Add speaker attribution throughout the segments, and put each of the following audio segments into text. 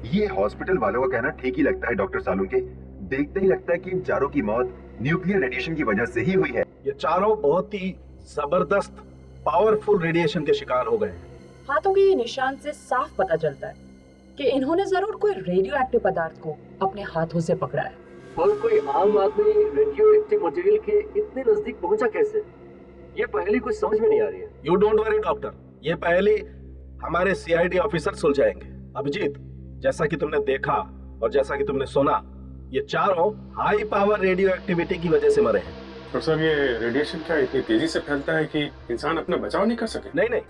Speaker 1: ये हॉस्पिटल वालों का कहना ठीक ही लगता है डॉक्टर सालुंके। देखते ही लगता है कि इन चारों की मौत न्यूक्लियर रेडिएशन की वजह से ही हुई है।
Speaker 2: ये चारों बहुत ही जबरदस्त पावरफुल रेडिएशन के शिकार हो गए हैं।
Speaker 3: हाथों के निशान से साफ पता चलता है कि इन्होंने जरूर कोई रेडियो एक्टिव पदार्थ को अपने हाथों से पकड़ा है।
Speaker 4: और कोई आम आदमी रेडियो एक्टिव मटेरियल के इतने नजदीक पहुंचा कैसे? ये पहली कुछ समझ में नहीं आ रही है।
Speaker 2: यू डोंट वरी डॉक्टर, ये पहले हमारे सीआईडी ऑफिसर सुलझाएंगे। अभिजीत, जैसा कि तुमने देखा और जैसा कि तुमने सुना, ये चारों हाई पावर रेडियो एक्टिविटी की वजह से मरे हैं।
Speaker 5: तो सर ये रेडिएशन क्या इतनी तेजी से फैलता है कि इंसान अपना बचाव नहीं कर सके?
Speaker 2: नहीं,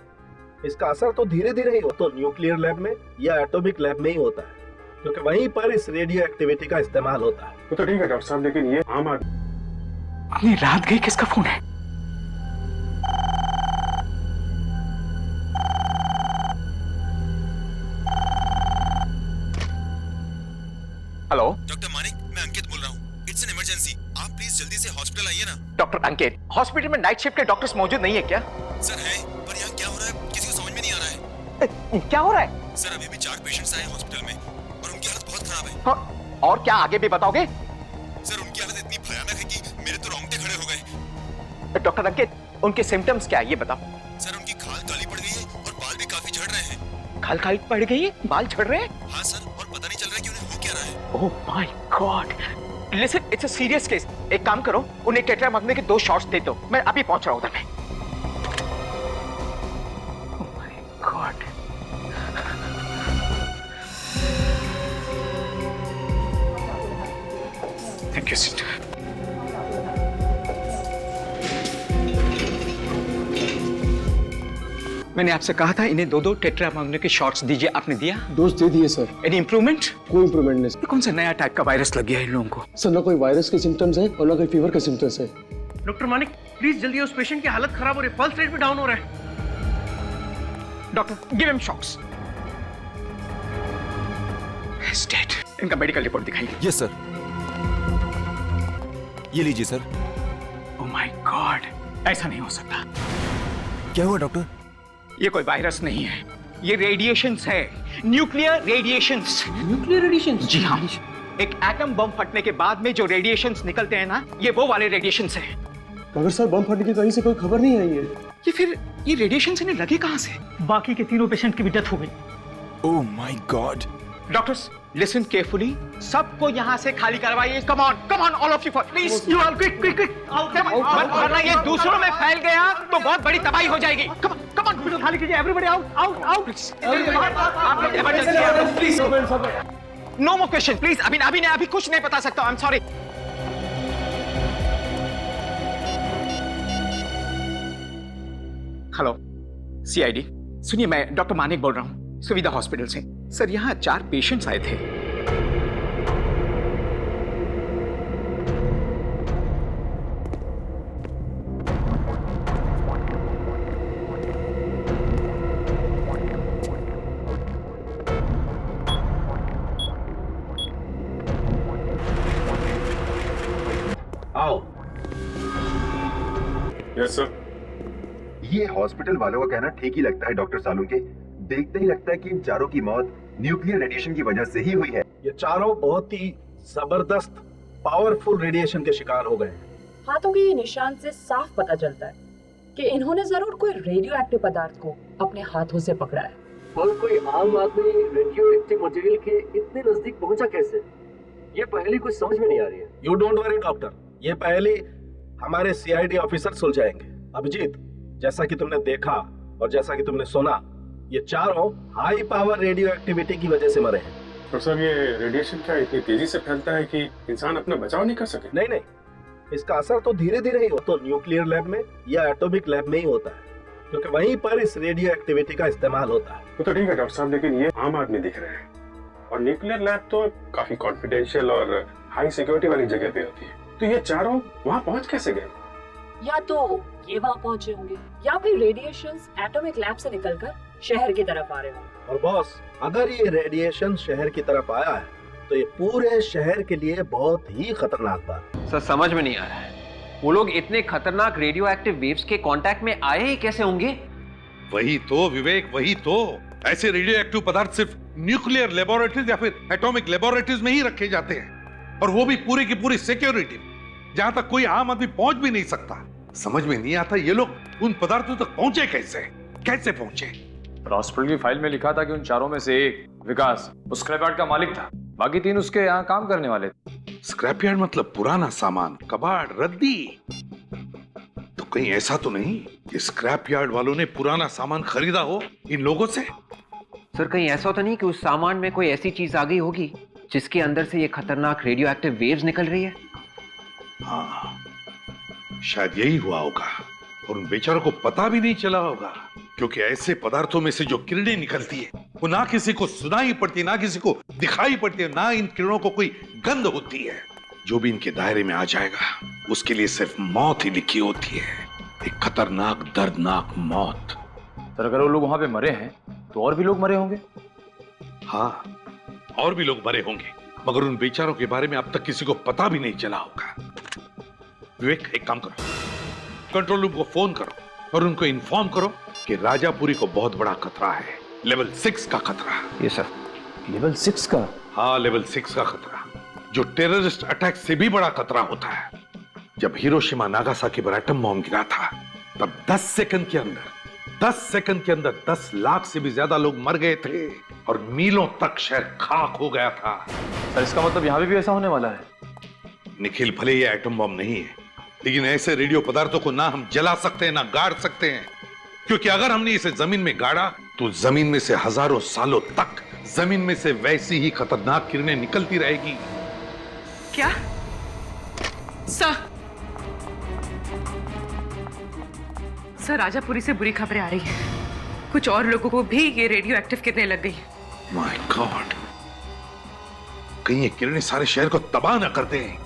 Speaker 2: इसका असर तो धीरे धीरे ही हो, तो न्यूक्लियर लैब में या एटॉमिक लैब में ही होता है, क्योंकि वहीं पर इस रेडियो एक्टिविटी का इस्तेमाल होता है।
Speaker 5: तो ठीक है डॉक्टर साहब, लेकिन ये आम आदमी।
Speaker 6: अपनी रात गई, किसका फोन है? हेलो
Speaker 7: डॉक्टर मानिक, मैं अंकित बोल रहा हूँ। इट्स एन इमरजेंसी, आप प्लीज जल्दी से हॉस्पिटल आइए ना।
Speaker 6: डॉक्टर अंकित, हॉस्पिटल में नाइट शिफ्ट के डॉक्टर्स मौजूद नहीं है क्या?
Speaker 7: सर है, पर यहाँ क्या हो रहा है किसी को समझ में नहीं आ रहा है।
Speaker 6: क्या हो रहा है?
Speaker 7: सर अभी भी 4 पेशेंट्स आए हॉस्पिटल में और उनकी हालत बहुत खराब है।
Speaker 6: हाँ, और क्या आगे भी बताओगे?
Speaker 7: सर उनकी हालत इतनी भयानक है कि मेरे तो रोंगटे खड़े हो गए।
Speaker 6: डॉक्टर अंकित, उनके सिम्टम्स क्या है ये बताओ।
Speaker 7: सर उनकी खाल काली पड़ गई है और बाल भी काफी झड़ रहे हैं।
Speaker 6: खाल काली पड़ गई है, बाल झड़ रहे हैं?
Speaker 7: हाँ सर, और पता नहीं चल रहा कि उन्हें हो क्या रहा है।
Speaker 6: Oh my God, listen, it's a serious case. एक काम करो, उन्हें टेट्रामाग्ने के 2 शॉट्स दे दो। मैं अभी पहुंच रहा हूं उधर में। Oh my God, thank you sister. मैंने आपसे कहा था इन्हें 2-2 टेट्रामाग्ने के शॉट्स दीजिए, आपने दिया?
Speaker 8: डोज दे दिए सर।
Speaker 6: Any improvement?
Speaker 8: कोई इंप्रूवमेंट नहीं।
Speaker 6: ये कौन सा नया टाइप का वायरस लग गया है इन लोगों को?
Speaker 8: सर ना कोई वायरस के सिम्टम्स है और ना कोई फीवर के सिम्टम्स है।
Speaker 4: डॉक्टर मानिक, प्लीज जल्दी, उस पेशेंट की हालत खराब हो रही है, पल्स रेट भी डाउन हो रहा है।
Speaker 6: Doctor, give him shocks. He's dead. इनका मेडिकल रिपोर्ट दिखाइए।
Speaker 7: Yes sir. ये लीजिए सर।
Speaker 6: ओह माय गॉड, ऐसा नहीं हो सकता।
Speaker 7: क्या हुआ डॉक्टर?
Speaker 6: ये कोई वायरस नहीं है, ये रेडिएशंस है, न्यूक्लियर रेडिएशंस।
Speaker 4: Nuclear radiation?
Speaker 6: जी हाँ, एक एटम बम फटने के बाद में जो रेडिएशंस निकलते हैं ना, ये वो वाले रेडिएशंस हैं।
Speaker 8: मगर सर बम फटने की कहीं से कोई खबर नहीं आई है।
Speaker 6: ये फिर ये रेडिएशंस इन्हें लगे कहाँ से?
Speaker 4: बाकी के तीनों पेशेंट की भी डेथ हो गई।
Speaker 7: Oh my God.
Speaker 6: Doctors, listen carefully, सबको यहाँ से खाली करवाइए। Come on all of you for please.
Speaker 4: You all quick quick quick out
Speaker 6: वरना ये दूसरों में फैल गया तो बहुत बड़ी तबाही हो जाएगी। कम ऑन
Speaker 4: हॉस्पिटल खाली कीजिए, एवरीबॉडी आउट आउट आउट।
Speaker 6: आप लोग emergency please. No more question please. अभी कुछ नहीं बता सकता, I am sorry. Hello CID, सुनिए, मैं डॉक्टर मानिक बोल रहा हूँ, सुविधा हॉस्पिटल से। सर यहाँ 4 पेशेंट्स आए थे।
Speaker 2: आओ।
Speaker 5: Yes sir.
Speaker 1: ये हॉस्पिटल वालों का कहना ठीक ही लगता है डॉक्टर सालुंके। देखते ही लगता है कि इन चारों की मौत न्यूक्लियर रेडिएशन की वजह से ही हुई है।
Speaker 2: ये चारों बहुत ही जबरदस्त पावरफुल रेडिएशन के शिकार हो गए हैं।
Speaker 3: हाथों के निशान से साफ पता चलता है कि इन्होंने जरूर कोई रेडियो एक्टिव पदार्थ को अपने हाथों से पकड़ा है।
Speaker 4: और कोई आम आदमी रेडियो एक्टिव मटेरियल के इतने नजदीक पहुंचा कैसे? ये पहली कुछ समझ में नहीं आ रही है।
Speaker 2: यू डोंट वरी डॉक्टर, ये पहले हमारे सीआईडी ऑफिसर सुलझाएंगे। अभिजीत, जैसा कि तुमने देखा और जैसा कि तुमने सुना, ये चारों हाई पावर रेडियो एक्टिविटी की वजह से मरे हैं।
Speaker 5: तो सर ये रेडिएशन क्या इतनी तेजी से फैलता है कि इंसान अपना बचाव नहीं कर सके?
Speaker 2: नहीं, इसका असर तो धीरे धीरे ही हो, तो न्यूक्लियर लैब में या एटॉमिक लैब में ही होता है, क्योंकि वहीं पर इस रेडियो एक्टिविटी का इस्तेमाल होता है।
Speaker 5: तो ठीक है डॉक्टर साहब, लेकिन ये आम आदमी दिख रहे हैं और न्यूक्लियर लैब तो काफी कॉन्फिडेंशियल और हाई सिक्योरिटी वाली जगह पे होती है। तो ये चारों वहाँ पहुँच कैसे गए?
Speaker 3: या तो ये वहाँ पहुंचे होंगे या फिर रेडिएशंस एटॉमिक लैब से निकलकर शहर की तरफ आ रहे होंगे।
Speaker 2: और बॉस, अगर ये रेडिएशन शहर की तरफ आया है तो ये पूरे शहर के लिए बहुत ही खतरनाक बात है।
Speaker 9: सर समझ में नहीं आ रहा है, वो लोग इतने खतरनाक रेडियो एक्टिव वेव्स के कांटेक्ट में आए ही कैसे होंगे?
Speaker 10: वही तो विवेक, वही तो। ऐसे रेडियो एक्टिव पदार्थ सिर्फ न्यूक्लियर लेबोरेटरीज या फिर एटॉमिक लेबोरेटरीज में ही रखे जाते हैं, और वो भी पूरी की पूरी सिक्योरिटी, जहां तक कोई आम आदमी पहुंच भी नहीं सकता। समझ में नहीं आता ये लोग उन पदार्थों तक पहुंचे कैसे पहुंचे।
Speaker 11: हॉस्पिटल की फाइल में लिखा था कि उन चारों में से एक विकास उस स्क्रैपयार्ड का मालिक था, बाकी 3 उसके यहाँ काम करने वाले थे।
Speaker 10: स्क्रैपयार्ड मतलब पुराना सामान, कबाड़, रद्दी। तो कहीं ऐसा तो नहीं कि स्क्रैपयार्ड वालों ने पुराना सामान खरीदा हो इन लोगों से?
Speaker 9: सर कहीं ऐसा तो नहीं कि उस सामान में कोई ऐसी चीज आ गई होगी जिसके अंदर से ये खतरनाक रेडियो एक्टिव वेव्स निकल रही है?
Speaker 10: हाँ, शायद यही हुआ होगा, और उन बेचारों को पता भी नहीं चला होगा, क्योंकि ऐसे पदार्थों में से जो किरणें निकलती है वो ना किसी को सुनाई पड़ती, ना किसी को दिखाई पड़ती है, ना इन किरणों को कोई गंध होती है। जो भी इनके दायरे में आ जाएगा उसके लिए सिर्फ मौत ही लिखी होती है, एक खतरनाक दर्दनाक मौत।
Speaker 11: सर अगर वो लोग वहां पे मरे हैं तो और भी लोग मरे होंगे।
Speaker 10: हाँ, और भी लोग मरे होंगे, मगर उन बेचारों के बारे में अब तक किसी को पता भी नहीं चला होगा। विवेक, एक काम करो, कंट्रोल रूम को फोन करो और उनको इन्फॉर्म करो कि राजापुरी को बहुत बड़ा खतरा है, लेवल 6 का खतरा।
Speaker 11: ये सर, लेवल 6 का?
Speaker 10: हाँ, लेवल 6 का खतरा, जो टेररिस्ट अटैक से भी बड़ा खतरा होता है। जब हिरोशिमा नागासाकी पर एटम बॉम्ब गिरा था तब 10 सेकंड के अंदर 10 लाख से भी ज्यादा लोग मर गए थे और मीलों तक शहर खाक हो गया था।
Speaker 11: सर इसका मतलब यहाँ पे भी ऐसा होने वाला है?
Speaker 10: निखिल, भले ये एटम बॉम्ब नहीं है, लेकिन ऐसे रेडियो पदार्थों को ना हम जला सकते हैं ना गाड़ सकते हैं, क्योंकि अगर हमने इसे जमीन में गाड़ा तो जमीन में से हजारों सालों तक जमीन में से वैसी ही खतरनाक किरणें निकलती रहेगी।
Speaker 3: क्या? सर, राजापुरी से बुरी खबरें आ रही हैं। कुछ और लोगों को भी ये रेडियो एक्टिव किरणें लग गई।
Speaker 10: माय गॉड, कहीं ये किरणें सारे शहर को तबाह न कर दें,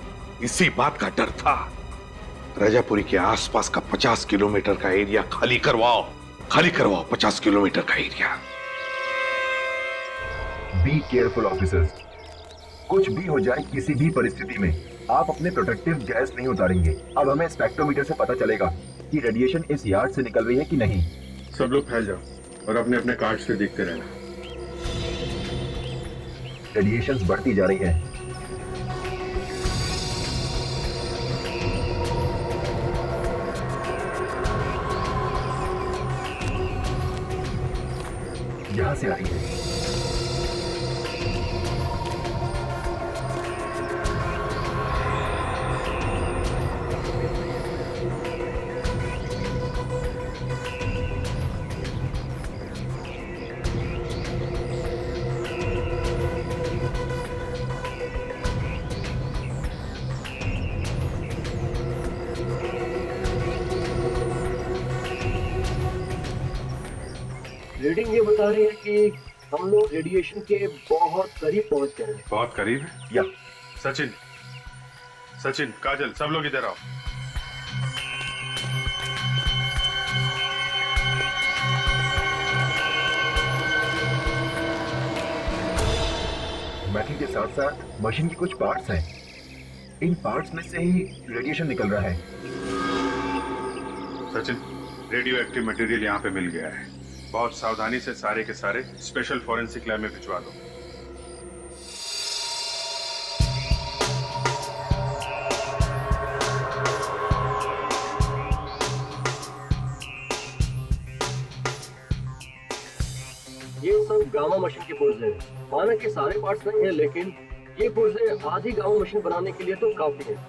Speaker 10: इसी बात का डर था। राजापुरी के आसपास का 50 किलोमीटर का एरिया खाली करवाओ 50 किलोमीटर का एरिया।
Speaker 1: बी केयरफुल ऑफिसर्स, कुछ भी हो जाए किसी भी परिस्थिति में आप अपने प्रोटेक्टिव गैस नहीं उतारेंगे। अब हमें स्पेक्ट्रोमीटर से पता चलेगा कि रेडिएशन इस यार्ड से निकल रही है कि नहीं।
Speaker 5: सब लोग फैल जाओ और अपने अपने कार्ड से देखते रहना।
Speaker 1: रेडिएशंस बढ़ती जा रही है। यहां से आ रही है।
Speaker 4: रीडिंग ये बता रही है कि हम लोग रेडिएशन के बहुत करीब पहुंच गए हैं।
Speaker 5: बहुत करीब है?
Speaker 1: या
Speaker 5: सचिन, काजल, सब लोग इधर आओ।
Speaker 1: मेटल के साथ साथ मशीन के कुछ पार्ट्स हैं। इन पार्ट्स में से ही रेडिएशन निकल रहा है।
Speaker 5: सचिन, रेडियो एक्टिव मटेरियल यहाँ पे मिल गया है। बहुत सावधानी से सारे के सारे स्पेशल फॉरेंसिक लैब में भिजवा दो।
Speaker 4: ये सब गामा मशीन के पुर्जे हैं। माना कि सारे पार्ट्स नहीं है, लेकिन ये पुर्जे आधी गामा मशीन बनाने के लिए तो काफी है।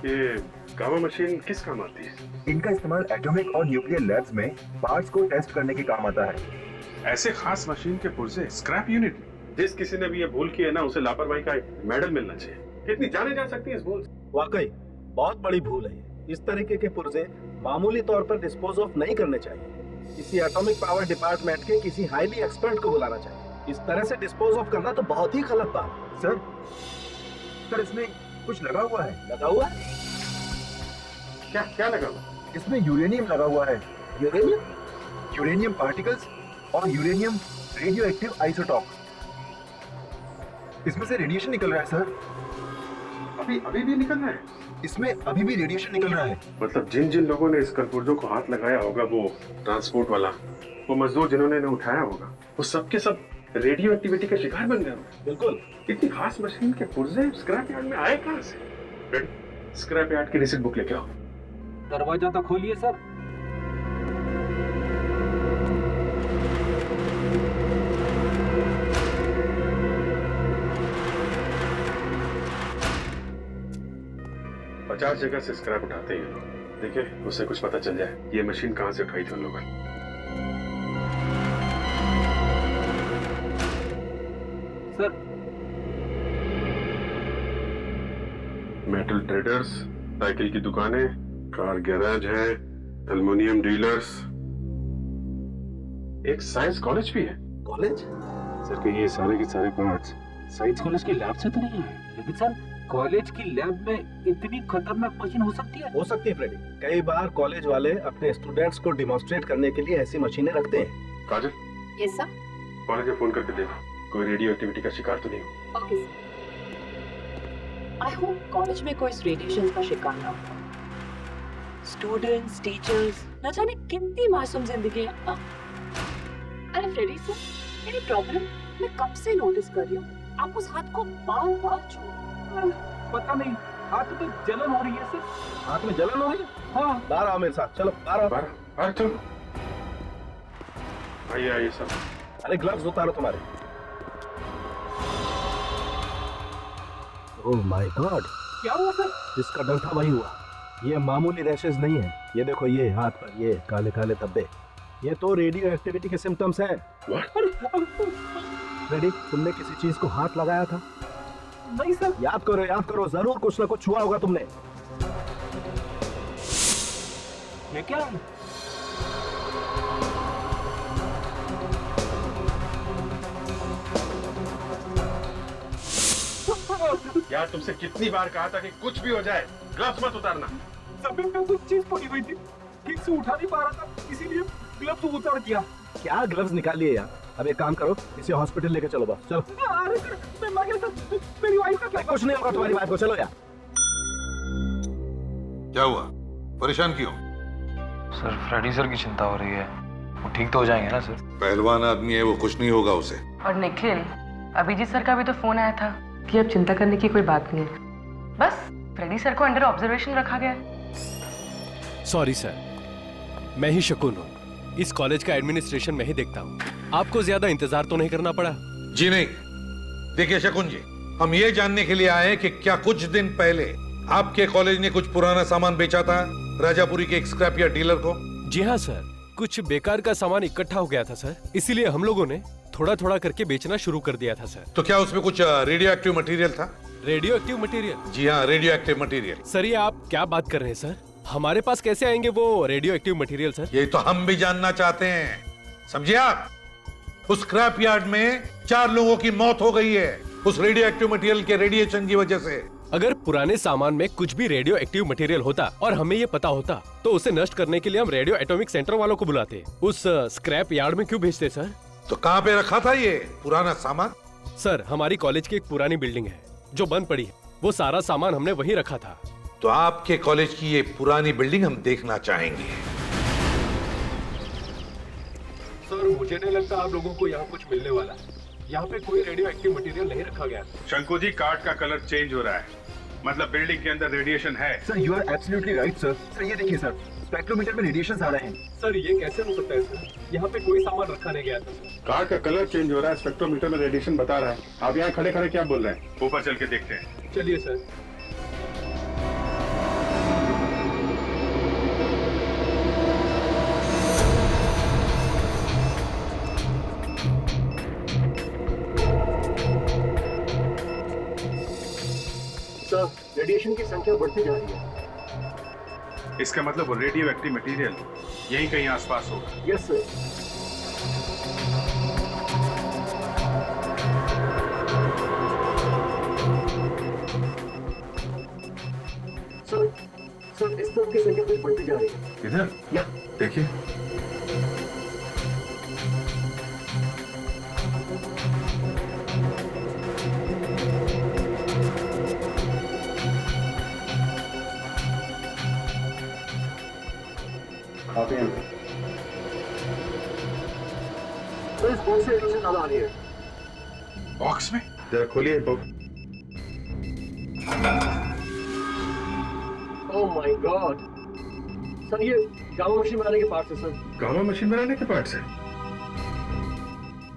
Speaker 5: ये गामा मशीन किस काम आती है?
Speaker 1: इनका इस्तेमाल एटॉमिक और न्यूक्लियर लैब्स में पार्ट्स को टेस्ट करने के काम आता है।
Speaker 5: ऐसे खास मशीन के पुर्जे स्क्रैप यूनिट, जिस किसी ने भी ये भूल की है ना, उसे लापरवाही का मेडल मिलना चाहिए। कितनी जाने जा सकती है इस भूल से?
Speaker 2: वाकई बहुत बड़ी भूल है ये। इस तरीके के पुर्जे मामूली तौर पर डिस्पोज ऑफ नहीं करने चाहिए। किसी एटॉमिक पावर डिपार्टमेंट के किसी हाईली एक्सपर्ट को बुलाना चाहिए। इस तरह से डिस्पोज ऑफ करना तो बहुत ही गलत बात है।
Speaker 1: सर इसमें कुछ लगा हुआ है।
Speaker 2: लगा हुआ है?
Speaker 5: क्या लगा हुआ?
Speaker 1: इसमें यूरेनियम लगा हुआ है।
Speaker 2: यूरेनियम?
Speaker 1: यूरेनियम पार्टिकल्स और यूरेनियम रेडियो एक्टिव आइसोटॉप। इसमें से रेडिएशन निकल रहा है सर।
Speaker 5: अभी भी निकल रहा है?
Speaker 1: इसमें अभी भी रेडिएशन निकल रहा है।
Speaker 5: मतलब जिन लोगों ने इस कलपुर्जों को हाथ लगाया होगा, वो ट्रांसपोर्ट वाला, वो मजदूर जिन्होंने इन्हें उठाया होगा, वो सब के सब रेडियो एक्टिविटी का शिकार बन गया मैं।
Speaker 2: बिल्कुल।
Speaker 5: इतनी खास मशीन के पुर्जे स्क्रैप यार्ड में आए कहां से? रेडी, स्क्रैप यार्ड की रिसिप्ट बुक लेके आओ।
Speaker 4: दरवाजा तो खोलिए सर।
Speaker 5: पचास जगह से स्क्रैप उठाते ही लोग। देखिए उससे कुछ पता चल जाए ये मशीन कहां से उठाई थी उन लोगों ने।
Speaker 4: सर
Speaker 5: मेटल ट्रेडर्स, साइकिल की दुकानें, कार गैराज है, एल्युमिनियम डीलर्स, एक साइंस कॉलेज भी है।
Speaker 2: कॉलेज?
Speaker 5: सर कि ये सारे के सारे पार्ट्स
Speaker 4: साइंस कॉलेज की लैब से तो नहीं है, लेकिन सर कॉलेज की लैब में इतनी खतरनाक मशीन हो सकती है?
Speaker 2: हो सकती है फ्रेडी। कई बार कॉलेज वाले अपने स्टूडेंट्स को डिमॉन्स्ट्रेट करने के लिए ऐसी मशीनें रखते हैं।
Speaker 5: काजल,
Speaker 3: यस सर।
Speaker 5: कॉलेज में फोन करके देखो कोई रेडियो एक्टिविटी का शिकार तो नहीं हो।
Speaker 3: Okay sir. I hope college में कोई रेडिएशन का शिकार ना हो। स्टूडेंट्स, टीचर्स, न जाने कितनी मासूम जिंदगी है। अरे फ्रेडी सर, मेरी प्रॉब्लम मैं कब से नोटिस कर रही हूँ। आप उस हाथ को बार-बार छू।
Speaker 4: पता नहीं, हाथ में जलन हो रही है सर।
Speaker 2: हाथ में जलन हो रही है?
Speaker 4: हाँ।
Speaker 2: बाहर आओ मेरे साथ, चलो बाहर आओ।
Speaker 5: बाहर तुम आइए आइए सर।
Speaker 2: अरे ग्लव्स उतारो तुम्हारे। ओह माय गॉड,
Speaker 4: क्या हुआ सर?
Speaker 2: जिसका डर था वही हुआ। ये मामूली रैशेस नहीं है। ये देखो, ये हाथ पर ये काले काले धब्बे, ये तो रेडियो एक्टिविटी के सिम्टम्स हैं। रेडी, तुमने किसी चीज को हाथ लगाया था?
Speaker 4: नहीं सर।
Speaker 2: याद करो, जरूर कुछ ना कुछ छुआ होगा तुमने।
Speaker 4: ये क्या है?
Speaker 5: यार तुमसे कितनी बार कहा था कि कुछ भी हो जाए ग्लव्स मत उतारना।
Speaker 4: जमीन पे कुछ चीज पड़ी हुई थी, ठीक से उठा नहीं पा रहा था, इसीलिए ग्लव्स उतार दिया।
Speaker 2: क्या ग्लव्स निकाल लिए यार? अब एक काम करो, इसे हॉस्पिटल लेके चलो बस। चलो।
Speaker 4: अरे सर, मैं मर गया सर, मेरी वाइफ का क्या?
Speaker 2: कुछ नहीं होगा तुम्हारी वाइफ को, चलो यार।
Speaker 10: क्या हुआ, परेशान क्यों?
Speaker 11: सर फ्रेडी सर की चिंता हो रही है, वो ठीक तो हो जाएंगे ना सर?
Speaker 10: पहलवान आदमी है वो, कुछ नहीं होगा उसे।
Speaker 12: और निखिल, अभिजीत सर का भी तो फोन आया था कि अब चिंता करने की कोई बात नहीं है, बस फ्रेडी सर को अंडर ऑब्जर्वेशन रखा गया है।
Speaker 8: सॉरी सर, मैं ही शकुन हूँ। इस कॉलेज का एडमिनिस्ट्रेशन मैं ही देखता हूँ। आपको ज्यादा इंतजार तो नहीं करना पड़ा?
Speaker 10: जी नहीं। देखिए शकुन जी, हम ये जानने के लिए आए कि क्या कुछ दिन पहले आपके कॉलेज ने कुछ पुराना सामान बेचा था राजापुरी के एक स्क्रैप यार्ड डीलर को?
Speaker 8: जी हाँ सर, कुछ बेकार का सामान इकट्ठा हो गया था सर, इसीलिए हम लोगों ने थोड़ा थोड़ा करके बेचना शुरू कर दिया था सर।
Speaker 10: तो क्या उसमें कुछ रेडियो एक्टिव मटेरियल था?
Speaker 8: Radio active material?
Speaker 10: जी हाँ, रेडियो एक्टिव मटेरियल।
Speaker 8: सर ये आप क्या बात कर रहे हैं सर? हमारे पास कैसे आएंगे वो रेडियो एक्टिव मटेरियल सर?
Speaker 10: ये तो हम भी जानना चाहते हैं, समझिए आप। उस स्क्रैप यार्ड में 4 लोगों की मौत हो गई है उस रेडियो एक्टिव मटेरियल के रेडिएशन की वजह से।
Speaker 8: अगर पुराने सामान में कुछ भी रेडियो एक्टिव मटेरियल होता और हमें ये पता होता तो उसे नष्ट करने के लिए हम रेडियो एटॉमिक सेंटर वालों को बुलाते। उस स्क्रैप यार्ड में क्यों भेजते सर?
Speaker 10: तो कहाँ पे रखा था ये पुराना सामान?
Speaker 8: सर हमारी कॉलेज की एक पुरानी बिल्डिंग है जो बंद पड़ी है, वो सारा सामान हमने वहीं रखा था।
Speaker 10: तो आपके कॉलेज की ये पुरानी बिल्डिंग हम देखना चाहेंगे।
Speaker 8: सर मुझे नहीं लगता आप लोगों को यहाँ कुछ मिलने वाला है। यहाँ पे कोई रेडियो एक्टिव मटेरियल नहीं रखा गया।
Speaker 5: शंकु जी, कार्ड का कलर चेंज हो रहा है, मतलब बिल्डिंग के अंदर रेडिएशन है।
Speaker 1: Sir you are absolutely right sir. Sir ये देखिए सर, स्पेक्ट्रोमीटर में रेडिएशन आ रहे हैं।
Speaker 8: सर ये कैसे हो सकता है सर? यहाँ पे कोई सामान रखा नहीं गया था सर।
Speaker 5: कार्ड का कलर चेंज हो रहा है, स्पेक्ट्रोमीटर में रेडिएशन बता रहा है। आप यहाँ खड़े खड़े क्या बोल रहे हैं? ऊपर चल के देखते हैं।
Speaker 8: चलिए सर।
Speaker 4: सर रेडिएशन की संख्या बढ़ती जा रही है।
Speaker 5: इसका मतलब वो रेडियो एक्टिव मटेरियल यहीं कहीं आसपास होगा।
Speaker 4: Yes sir. सर इस तरफ की संख्या भी बढ़ती जा रही है।
Speaker 5: इधर
Speaker 4: या
Speaker 5: देखिए।
Speaker 4: सर इस बॉक्स से रेडिएशन ज्यादा आ रही है।
Speaker 10: बॉक्स में?
Speaker 5: जरा खोलिए book.
Speaker 4: Oh my God sir, ये गामा मशीन बनाने के पार्ट्स है सर।
Speaker 5: गामा मशीन बनाने के पार्ट्स है?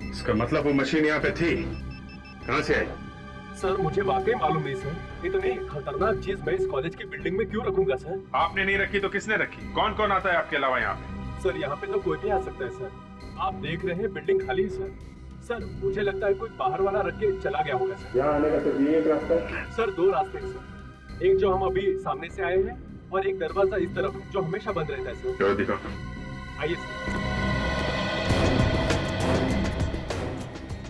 Speaker 5: इसका मतलब वो मशीन यहाँ पे थी, कहाँ से आई?
Speaker 8: सर मुझे वाकई मालूम नहीं सर, इतनी खतरनाक चीज मैं इस कॉलेज की बिल्डिंग में क्यों रखूंगा सर?
Speaker 5: आपने नहीं रखी तो किसने रखी? कौन कौन आता है आपके अलावा यहाँ पे?
Speaker 8: सर यहाँ पे तो कोई भी आ सकता है सर, आप देख रहे हैं बिल्डिंग खाली है सर। सर मुझे लगता है कोई बाहर वाला रख के चला गया होगा सर।
Speaker 5: यहाँ आने का तो ये एक रास्ता है।
Speaker 8: सर 2 रास्ते हैं सर, एक जो हम अभी सामने से आए हैं और एक दरवाजा इस तरफ जो हमेशा बंद रहता है सर।
Speaker 5: चलो दिखाओ।
Speaker 8: आइए सर,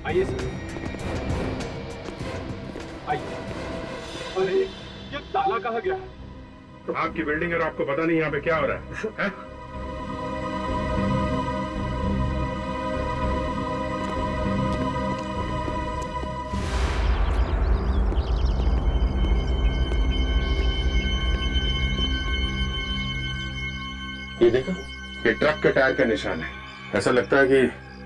Speaker 8: आइए सर, आइए। अरे ये ताला कहाँ गया?
Speaker 5: आपकी बिल्डिंग है और आपको पता नहीं यहाँ पे क्या हो रहा है? ये देखो, ये ट्रक के टायर का निशान है। ऐसा लगता है कि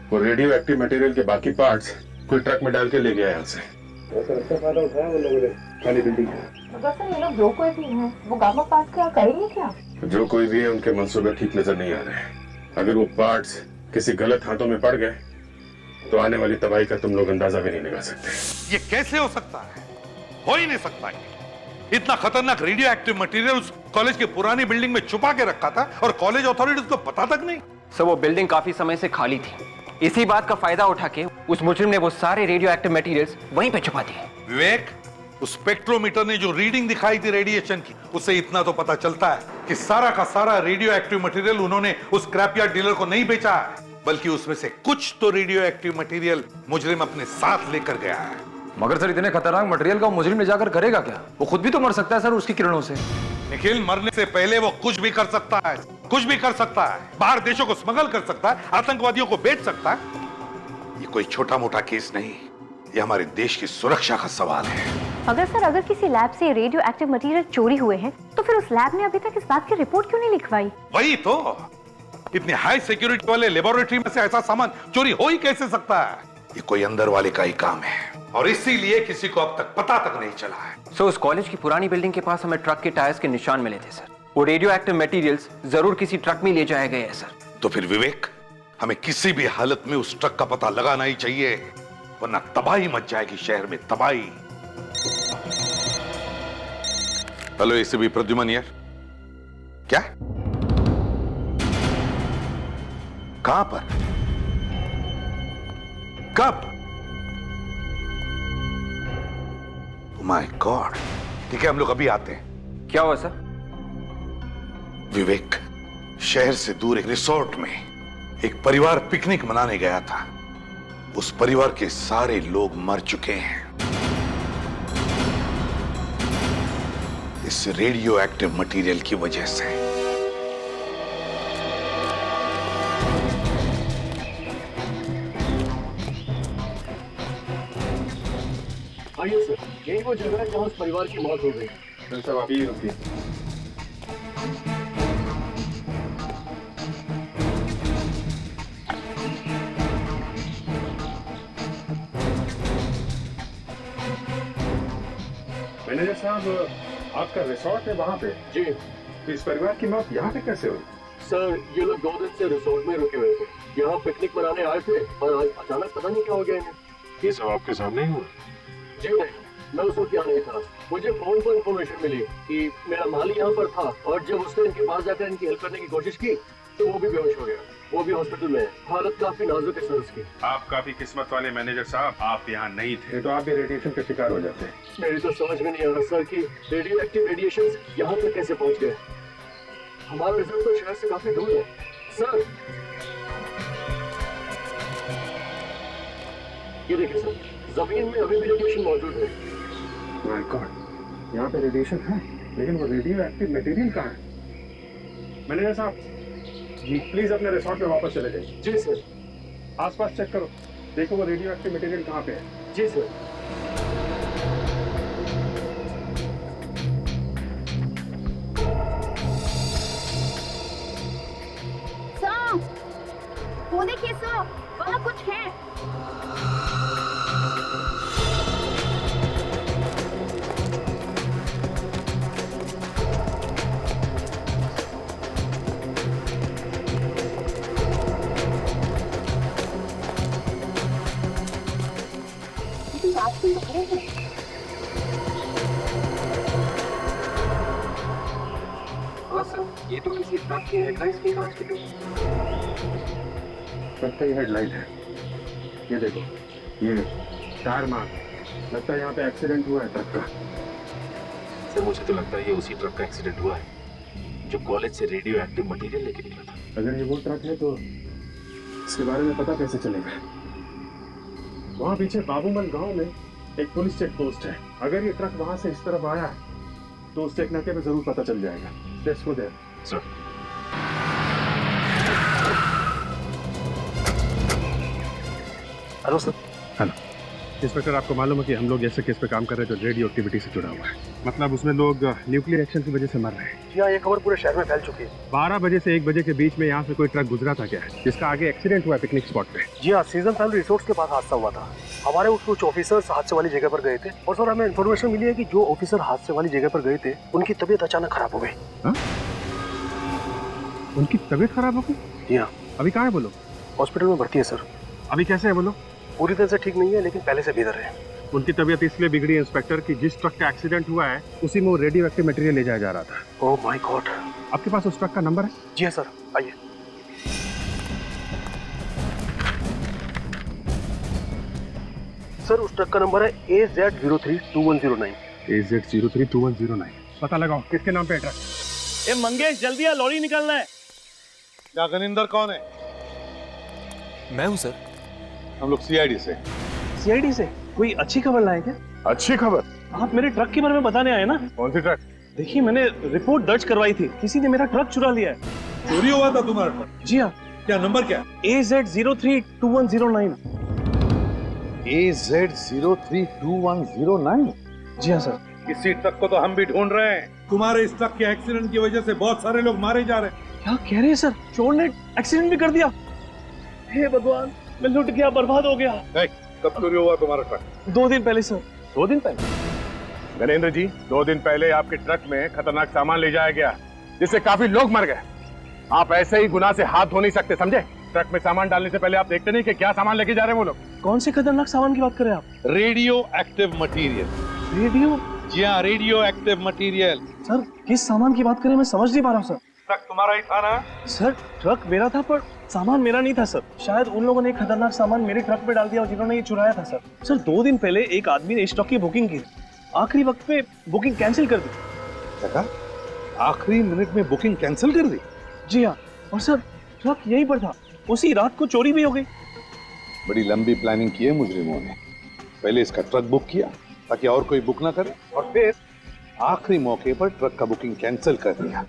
Speaker 5: वो रेडियो एक्टिव मटेरियल के बाकी पार्ट्स कोई ट्रक में डाल के ले गया यहाँ से। ऐसा अच्छा फायदा उठाया वो लोगों ने खाली बिल्डिंग का।
Speaker 13: तो सर ये लोग जो कोई भी हैं वो गामा पार्ट्स क्या करेंगे क्या?
Speaker 5: जो कोई भी है उनके मंसूबे ठीक नजर नहीं आ रहे हैं। अगर वो पार्ट्स किसी गलत हाथों में पड़ गए तो आने वाली तबाही का तुम लोग अंदाजा भी नहीं लगा सकते।
Speaker 10: ये कैसे हो सकता है? हो ही नहीं सकता है। इतना खतरनाक रेडियो एक्टिव मटेरियल उस कॉलेज की पुरानी बिल्डिंग में छुपा के रखा था और कॉलेज अथॉरिटीज को पता तक नहीं।
Speaker 9: सर वो बिल्डिंग काफी समय से खाली थी, इसी बात का फायदा उठा के उस मुजरिम ने वो सारे रेडियो एक्टिव मटेरियल्स वहीं पे छुपा दिए।
Speaker 10: विवेक, उस स्पेक्ट्रोमीटर ने जो रीडिंग दिखाई थी रेडिएशन की, उससे इतना तो पता चलता है कि सारा का सारा रेडियो एक्टिव मटेरियल उन्होंने उस स्क्रैपयार्ड डीलर को नहीं बेचा है, बल्कि उसमें से कुछ तो रेडियो एक्टिव मटेरियल मुजरिम अपने साथ लेकर गया है।
Speaker 11: मगर सर इतने खतरनाक मटेरियल का मुजरिम ले जाकर करेगा क्या? वो खुद भी तो मर सकता है सर उसकी किरणों से।
Speaker 10: निखिल, मरने से पहले वो कुछ भी कर सकता है, कुछ भी कर सकता है। बाहर देशों को स्मगल कर सकता है, आतंकवादियों को बेच सकता है। ये कोई छोटा मोटा केस नहीं, ये हमारे देश की सुरक्षा का सवाल है।
Speaker 13: अगर किसी लैब से रेडियो एक्टिव मटेरियल चोरी हुए हैं तो फिर उस लैब ने अभी तक इस बात की रिपोर्ट क्यों नहीं लिखवाई?
Speaker 10: वही तो, इतने हाई सिक्योरिटी वाले लेबोरेटरी में से ऐसा सामान चोरी हो ही कैसे सकता है? ये कोई अंदर वाले का ही काम है और इसीलिए किसी को अब तक पता तक नहीं चला है।
Speaker 9: सो उस कॉलेज की पुरानी बिल्डिंग के पास हमें ट्रक के टायर्स के निशान मिले थे सर। वो रेडियो एक्टिव मटेरियल्स जरूर किसी ट्रक में ले जाए गए हैं सर।
Speaker 10: तो फिर विवेक, हमें किसी भी हालत में उस ट्रक का पता लगाना ही चाहिए, वरना तबाही मच जाएगी शहर में, तबाही। हेलो एसीपी प्रद्युमन यार, क्या? कहां पर? कब? माय गॉड, ठीक है हम लोग अभी आते हैं।
Speaker 9: क्या हुआ सर?
Speaker 10: विवेक, शहर से दूर एक रिसोर्ट में एक परिवार पिकनिक मनाने गया था। उस परिवार के सारे लोग मर चुके हैं इस रेडियो एक्टिव मटेरियल की वजह से।
Speaker 4: आइए सर, यही वो जगह है जहाँ उस परिवार की मौत हो गई।
Speaker 5: सर सब आप ही रुकिए। मैनेजर साहब, आपका रिसोर्ट है वहाँ पे?
Speaker 4: जी।
Speaker 5: तो इस परिवार की मौत यहाँ पे कैसे हुई?
Speaker 4: सर ये लोग 2 दिन से रिसोर्ट में रुके हुए थे, यहाँ पिकनिक मनाने आए थे और आज अचानक पता नहीं क्या हो गया इन्हें।
Speaker 5: ये सब आपके सामने ही हुआ?
Speaker 4: जी नहीं, मैं उस वक्त यहाँ नहीं था। मुझे फोन पर इंफॉर्मेशन मिली कि मेरा माली यहाँ पर था और जब उसने इनके पास जाकर इनकी हेल्प करने की कोशिश की तो वो भी बेहोश हो गया। वो भी हॉस्पिटल में है, हालत काफी नाजुक है सर उसकी।
Speaker 5: आप काफी किस्मत वाले मैनेजर साहब, आप यहाँ नहीं थे तो आप भी रेडिएशन का शिकार हो जाते।
Speaker 4: मेरी तो समझ में नहीं आ रहा सर कि रेडियो एक्टिव रेडिएशन यहाँ तक कैसे पहुँच गए। हमारा रिजल्ट तो शहर से काफी दूर है सर। ये देखिए सर, जमीन में अभी भी रेडिएशन मौजूद है।
Speaker 5: माय गॉड, यहाँ पे रेडिएशन है लेकिन वो रेडियो एक्टिव मटेरियल कहाँ है? मैनेजर साहब जी, प्लीज अपने रिसोर्ट में वापस चले जाइए।
Speaker 4: जी सर।
Speaker 5: आसपास चेक करो, देखो वो रेडियो एक्टिव मटेरियल कहाँ पे है।
Speaker 4: जी सर।
Speaker 13: सर, वो देखिए सर, वहाँ कुछ है।
Speaker 3: तो खड़े हैं।
Speaker 1: हाँ सर, ये तो किसी ट्रक के हेडलाइट्स की कांच की
Speaker 5: ट्रक का ही हेडलाइट है। ये देखो, ये टायर मार्क, लगता है यहाँ पे एक्सीडेंट हुआ है ट्रक का।
Speaker 2: सर मुझे तो लगता है ये उसी ट्रक का एक्सीडेंट हुआ है जो कॉलेज से रेडियो एक्टिव मटेरियल लेके निकला था।
Speaker 5: अगर ये वो ट्रक है तो इसके बारे में पता कैसे चलेगा? वहाँ पीछे बाबूमल गांव में एक पुलिस चेक पोस्ट है। अगर ये ट्रक वहाँ से इस तरफ आया तो उस चेक नाके पे जरूर पता चल जाएगा। Let's go there.
Speaker 2: Sir
Speaker 14: hello sir.
Speaker 5: Hello inspector, आपको मालूम है कि हम लोग ऐसे केस पे काम कर रहे हैं जो रेडियो एक्टिविटी से जुड़ा हुआ है। मतलब उसमें लोग न्यूक्लियर एक्शन की वजह से मर रहे हैं।
Speaker 14: जी हाँ, ये खबर पूरे शहर में फैल चुकी है।
Speaker 5: 12 बजे से 1 बजे के बीच में यहाँ से कोई ट्रक गुजरा था क्या, जिसका आगे एक्सीडेंट हुआ पिकनिक स्पॉट पे?
Speaker 14: जी हाँ, सीजन फैमिली रिसोर्ट्स के पास हादसा हुआ था। हमारे कुछ ऑफिसर्स हादसे वाली जगह पर गए थे और सर हमें इन्फॉर्मेशन मिली है कि जो ऑफिसर हादसे वाली जगह पर गए थे उनकी तबीयत अचानक खराब हो गई।
Speaker 5: उनकी तबीयत खराब हो गई?
Speaker 14: जी हाँ।
Speaker 5: अभी कहाँ है बोलो?
Speaker 14: हॉस्पिटल में भर्ती है सर।
Speaker 5: अभी कैसे है बोलो?
Speaker 14: पूरी तरह से ठीक नहीं है लेकिन पहले से बेहतर है।
Speaker 5: उनकी तबीयत इसलिए बिगड़ी है इंस्पेक्टर कि जिस ट्रक का एक्सीडेंट हुआ है उसी में वो रेडियो एक्टिव मटेरियल ले जाया जा रहा था।
Speaker 14: Oh my God.
Speaker 5: आपके पास उस ट्रक का नंबर है?
Speaker 14: जी हाँ सर, आइए। सर उस ट्रक का नंबर है AZ032109।
Speaker 5: AZ032109। पता लगाओ किसके नाम पे है ट्रक।
Speaker 14: ए मंगेश जल्दी आ, लॉरी निकालना है।
Speaker 10: क्या गनिंदर कौन है?
Speaker 7: मैं हूं सर।
Speaker 10: हम लोग सीआईडी से।
Speaker 14: सीआईडी से? कोई अच्छी खबर लाए क्या?
Speaker 5: अच्छी खबर?
Speaker 14: आप मेरे ट्रक के बारे में बताने आए ना?
Speaker 5: कौन सी ट्रक?
Speaker 14: देखिए मैंने रिपोर्ट दर्ज करवाई थी, किसी ने मेरा ट्रक चुरा लिया है।
Speaker 10: चोरी हुआ था तुम्हारा ट्रक?
Speaker 14: जी हाँ।
Speaker 10: क्या नंबर क्या?
Speaker 14: AZ032109।
Speaker 10: AZ032109?
Speaker 14: जी हाँ सर।
Speaker 10: इसी ट्रक को तो हम भी ढूंढ रहे हैं। तुम्हारे इस ट्रक के एक्सीडेंट की वजह से बहुत सारे लोग मारे जा रहे हैं।
Speaker 14: क्या कह रहे हैं सर? चोर ने एक्सीडेंट भी कर दिया? हे भगवान, मैं लुट गया, बर्बाद हो गया।
Speaker 10: कब चोरी हुआ तुम्हारा ट्रक?
Speaker 14: 2 दिन पहले सर। 2 दिन पहले?
Speaker 5: गणेंद्र जी, 2 दिन पहले आपके ट्रक में खतरनाक सामान ले जाया गया जिससे काफी लोग मर गए। आप ऐसे ही गुनाह से हाथ धो नहीं सकते, समझे? ट्रक में सामान डालने से पहले आप देखते नहीं कि क्या सामान लेके जा रहे हैं वो लोग।
Speaker 14: कौन से खतरनाक सामान की बात कर रहे हैं आप?
Speaker 10: Radio active material.
Speaker 14: रेडियो?
Speaker 10: जी हाँ, रेडियो एक्टिव मटेरियल।
Speaker 14: सर किस सामान की बात करें मैं समझ नहीं पा रहा हूँ सर।
Speaker 10: ट्रक तुम्हारा ही था ना?
Speaker 14: सर ट्रक मेरा था पर सामान मेरा नहीं था सर। शायद उन लोगों ने खतरनाक सामान मेरे ट्रक पे डाल दिया और जिन्होंने ये चुराया था सर। सर 2 दिन पहले एक आदमी ने इस ट्रक की बुकिंग की, आखिरी वक्त पे बुकिंग कैंसिल कर दी।
Speaker 10: आखिरी मिनट में बुकिंग कैंसिल कर दी?
Speaker 14: जी हाँ, और सर ट्रक यहीं पर था, उसी रात को चोरी भी हो गई।
Speaker 10: बड़ी लंबी प्लानिंग की है मुजरिमों ने। पहले इसका ट्रक बुक किया ताकि और कोई बुक ना करे, और फिर आखिरी मौके पर ट्रक का बुकिंग कैंसिल कर दिया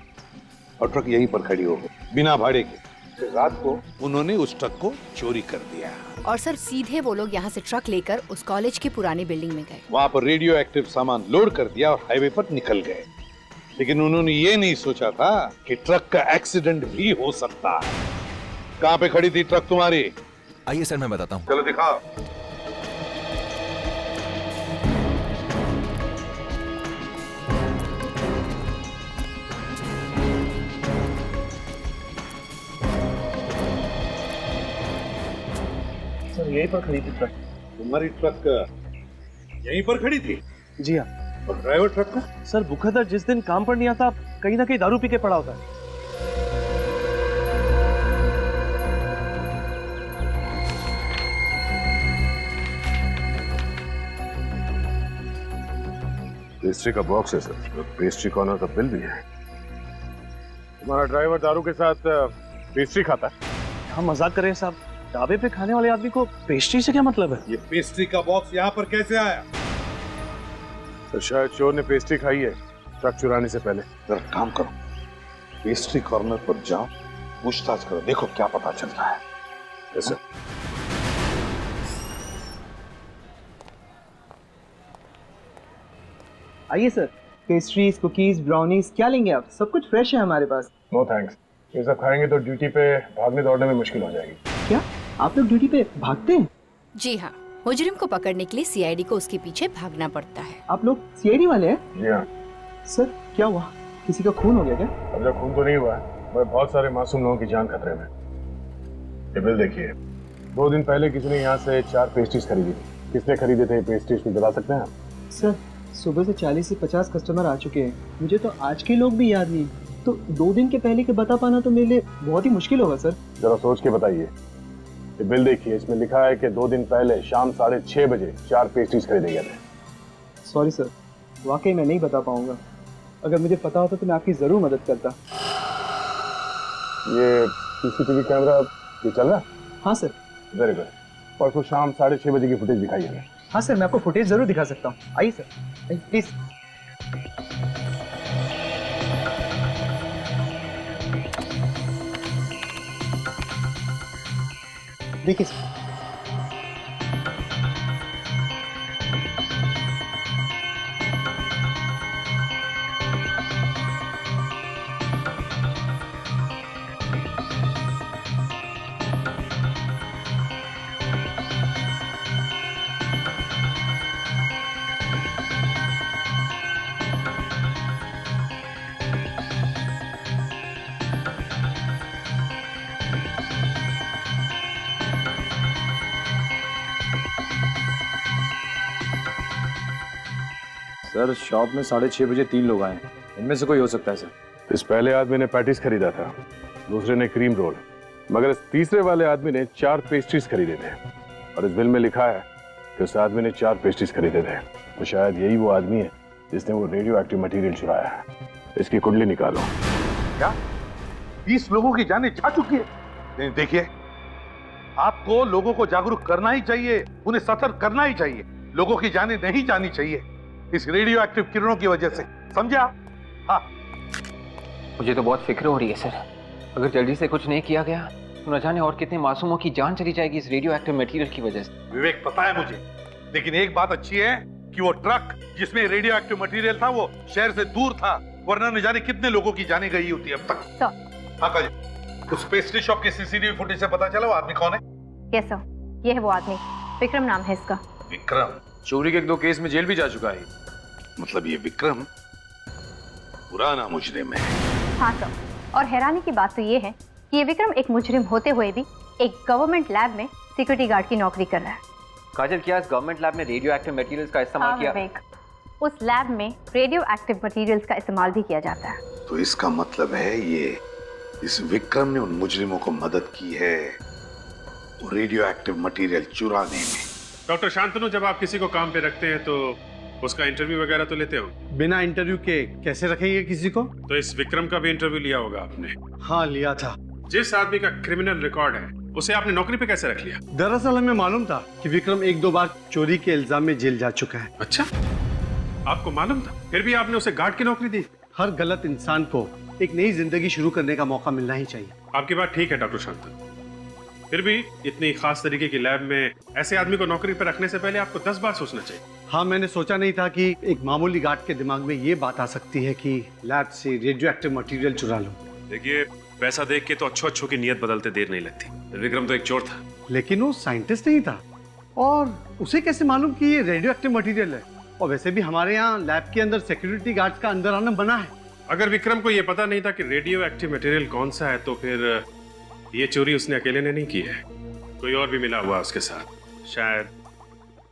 Speaker 10: और ट्रक यहीं पर खड़ी हो गई बिना भाड़े के। फिर रात को उन्होंने उस ट्रक को चोरी कर दिया।
Speaker 15: और सर सीधे वो लोग यहाँ से ट्रक लेकर उस कॉलेज की पुरानी बिल्डिंग में गए।
Speaker 10: वहाँ पर रेडियो एक्टिव सामान लोड कर दिया और हाईवे पर निकल गए। लेकिन उन्होंने ये नहीं सोचा था कि ट्रक का एक्सीडेंट भी हो सकता है। कहाँ पे खड़ी थी ट्रक तुम्हारी?
Speaker 7: आइए सर मैं बताता हूँ।
Speaker 10: चलो दिखाओ।
Speaker 14: सर यहीं पर खड़ी थी ट्रक।
Speaker 10: तुम्हारी ट्रक यहीं पर खड़ी थी?
Speaker 14: जी हाँ।
Speaker 10: और ड्राइवर ट्रक का?
Speaker 14: सर बुखारदार जिस दिन काम पर नहीं आता कहीं ना कहीं दारू पी के पड़ा होता है।
Speaker 5: पेस्ट्री का बॉक्स है सर, पेस्ट्री कॉर्नर का बिल भी है। तुम्हारा ड्राइवर दारू के साथ पेस्ट्री खाता है?
Speaker 14: हम मजाक कर रहे हैं साहब, ढाबे पे खाने वाले आदमी को पेस्ट्री से क्या मतलब है?
Speaker 10: ये पेस्ट्री का बॉक्स यहाँ पर कैसे आया?
Speaker 5: तो शायद चोर ने पेस्ट्री खाई है ट्रक चुराने से पहले।
Speaker 10: जरा काम करो, पेस्ट्री कॉर्नर पर जाओ, पूछताछ करो, देखो क्या पता चलता है।
Speaker 5: Yes sir.
Speaker 16: आइए सर, पेस्ट्रीज, कुकीज, ब्राउनीज क्या लेंगे आप? सब कुछ फ्रेश है हमारे पास।
Speaker 5: नो थैंक्स, ये सब खाएंगे तो ड्यूटी पे भागने दौड़ने में मुश्किल हो जाएगी।
Speaker 16: क्या आप लोग ड्यूटी पे भागते हैं?
Speaker 15: जी हाँ, मुजरिम को पकड़ने के लिए सीआईडी को उसके पीछे भागना पड़ता है।
Speaker 16: आप लोग सीआईडी वाले हैं?
Speaker 5: जी हाँ।
Speaker 16: सर क्या हुआ, किसी का खून हो गया क्या?
Speaker 5: अब तक खून तो नहीं हुआ है, मगर बहुत सारे मासूम लोगों की जान खतरे में। ये बिल देखिए, 2 दिन पहले किसी ने यहाँ से 4 पेस्ट्रीज खरीदी थी। किसने खरीदे थे पेस्ट्रीज में बता सकते हैं आप?
Speaker 16: सर सुबह से 40 से 50 कस्टमर आ चुके हैं, मुझे तो आज के लोग भी याद नहीं, तो 2 दिन के पहले के बता पाना तो मेरे लिए बहुत ही मुश्किल होगा सर।
Speaker 5: जरा सोच के बताइए। ये बिल देखिए, इसमें लिखा है कि 2 दिन पहले शाम 6:30 बजे 4 पेस्ट्रीज खरीदे गए थे।
Speaker 16: सॉरी सर, वाकई मैं नहीं बता पाऊंगा। अगर मुझे पता होता तो मैं आपकी जरूर मदद करता।
Speaker 5: ये सीसीटीवी कैमरा ये चल रहा है?
Speaker 16: हाँ सर।
Speaker 5: Very good. परसों शाम 6:30 बजे की फुटेज दिखाइए हमें।
Speaker 16: हाँ सर, मैं आपको फुटेज जरूर दिखा सकता हूँ। आइए सर, आइए प्लीज। देखिए सर।
Speaker 11: सर शॉप में 6:30 बजे 3 लोग आए हैं, इनमें से कोई हो सकता है सर।
Speaker 5: इस पहले आदमी ने पैटीज खरीदा था, दूसरे ने क्रीम रोल, मगर इस तीसरे वाले आदमी ने 4 पेस्ट्रीज खरीदे थे और इस बिल में लिखा है कि उस आदमी ने 4 पेस्ट्रीज खरीदे थे। तो शायद यही वो आदमी है जिसने वो रेडियो एक्टिव मटेरियल चुराया है। इसकी कुंडली निकालो।
Speaker 10: क्या 20 लोगों की जानें जा चुकी है? नहीं, देखिए, आपको लोगों को जागरूक करना ही चाहिए, उन्हें सतर्क करना ही चाहिए। लोगों की जानें नहीं जानी चाहिए इस रेडियो एक्टिव किरणों की वजह से, समझा? हाँ।
Speaker 9: मुझे तो बहुत फिक्र हो रही है सर। अगर जल्दी से कुछ नहीं किया गया तो न जाने और कितने मासूमों की जान चली जाएगी इस रेडियो एक्टिव मटेरियल की वजह से।
Speaker 10: विवेक, पता है मुझे, लेकिन एक बात अच्छी है कि वो ट्रक जिसमें रेडियो एक्टिव मटेरियल था वो शहर से दूर था, वरना न जाने कितने लोगों की जाने गई होती अब तक। हाँ काजल, उस पेस्ट्री शॉप के सीसीटीवी फुटेज से पता चला वो आदमी कौन है?
Speaker 13: यस सर, ये है वो आदमी, विक्रम नाम है इसका।
Speaker 10: विक्रम?
Speaker 11: चोरी के 2 केस में जेल भी जा चुका है।
Speaker 10: मतलब ये विक्रम पुराना मुजरिम है?
Speaker 13: हाँ सर, और हैरानी की बात तो ये है कि ये विक्रम एक मुजरिम होते हुए भी एक गवर्नमेंट लैब में सिक्योरिटी गार्ड की नौकरी कर रहा है।
Speaker 9: काजल, क्या इस गवर्नमेंट लैब में रेडियो एक्टिव मटेरियल्स का इस्तेमाल किया?
Speaker 13: उस लैब में रेडियो एक्टिव मटेरियल्स का इस्तेमाल भी किया जाता है।
Speaker 10: तो इसका मतलब है ये इस विक्रम ने उन मुजरिमों को मदद की है वो रेडियो एक्टिव मटेरियल चुराने में।
Speaker 5: डॉक्टर शांतनु, जब आप किसी को काम पे रखते हैं तो उसका इंटरव्यू वगैरह तो लेते हो?
Speaker 17: बिना इंटरव्यू के कैसे रखेंगे किसी को?
Speaker 5: तो इस विक्रम का भी इंटरव्यू लिया होगा आपने?
Speaker 17: हाँ, लिया था।
Speaker 5: जिस आदमी का क्रिमिनल रिकॉर्ड है उसे आपने नौकरी पे कैसे रख लिया?
Speaker 17: दरअसल हमें मालूम था कि विक्रम 1-2 बार चोरी के इल्जाम में जेल जा चुका है।
Speaker 5: अच्छा, आपको मालूम था, फिर भी आपने उसे गार्ड की नौकरी दी?
Speaker 17: हर गलत इंसान को एक नई जिंदगी शुरू करने का मौका मिलना ही चाहिए।
Speaker 5: आपकी बात ठीक है डॉक्टर शांतनु, फिर भी इतनी खास तरीके की लैब में ऐसे आदमी को नौकरी पर रखने से पहले आपको 10 बार सोचना चाहिए।
Speaker 17: हाँ, मैंने सोचा नहीं था कि एक मामूली गार्ड के दिमाग में ये बात आ सकती है कि लैब से रेडियो एक्टिव मटेरियल चुरा लो।
Speaker 5: देखिए, पैसा देख के तो अच्छों की नियत बदलते देर नहीं लगती। विक्रम तो एक चोर था,
Speaker 17: लेकिन वो साइंटिस्ट नहीं था, और उसे कैसे मालूम कि ये रेडियो एक्टिव मटेरियल है? और वैसे भी हमारे यहाँ लैब के अंदर सिक्योरिटी गार्ड्स का अंदर आना बना है।
Speaker 5: अगर विक्रम को ये पता नहीं था कि रेडियो एक्टिव मटेरियल कौन सा है, तो फिर ये चोरी उसने अकेले ने नहीं की है, कोई और भी मिला हुआ उसके साथ, शायद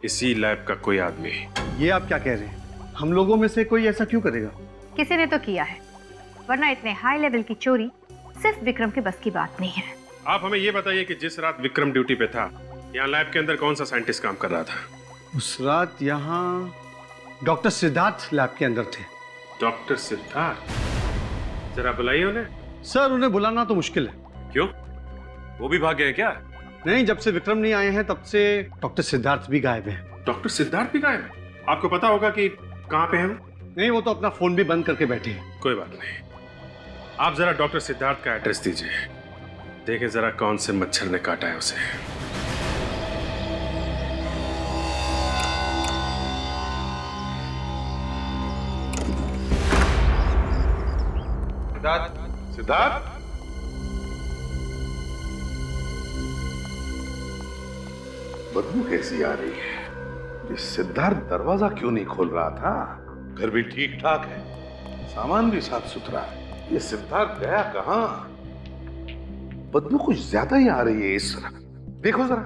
Speaker 5: इसी लैब का कोई आदमी।
Speaker 17: ये आप क्या कह रहे हैं? हम लोगों में से कोई ऐसा क्यों करेगा?
Speaker 13: किसी ने तो किया है, वरना इतने हाई लेवल की चोरी सिर्फ विक्रम के बस की बात नहीं है।
Speaker 5: आप हमें ये बताइए कि जिस रात विक्रम ड्यूटी पे था, यहाँ लैब के अंदर कौन सा साइंटिस्ट काम कर रहा था?
Speaker 17: उस रात यहाँ डॉक्टर सिद्धार्थ लैब के अंदर थे।
Speaker 5: डॉक्टर सिद्धार्थ? जरा बुलाइए उन्हें।
Speaker 17: सर, उन्हें बुलाना तो मुश्किल है।
Speaker 5: क्यों, वो भी भाग गए क्या?
Speaker 17: नहीं, जब से विक्रम नहीं आए हैं तब से डॉक्टर सिद्धार्थ भी गायब है।
Speaker 5: डॉक्टर सिद्धार्थ भी गायब है? आपको पता होगा कि कहाँ पे हैं वो?
Speaker 17: नहीं, वो तो अपना फोन भी बंद करके बैठे हैं।
Speaker 5: कोई बात नहीं, आप जरा डॉक्टर सिद्धार्थ का एड्रेस दीजिए, देखें जरा कौन से मच्छर ने काटा है उसे।
Speaker 10: सिद्धार्थ, बदबू कैसी आ रही है? ये सिद्धार्थ दरवाजा क्यों नहीं खोल रहा था? घर भी ठीक ठाक है, सामान भी साफ सुथरा है, ये सिद्धार्थ गया कहाँ? बदबू कुछ ज्यादा ही आ रही है इस तरह। देखो जरा,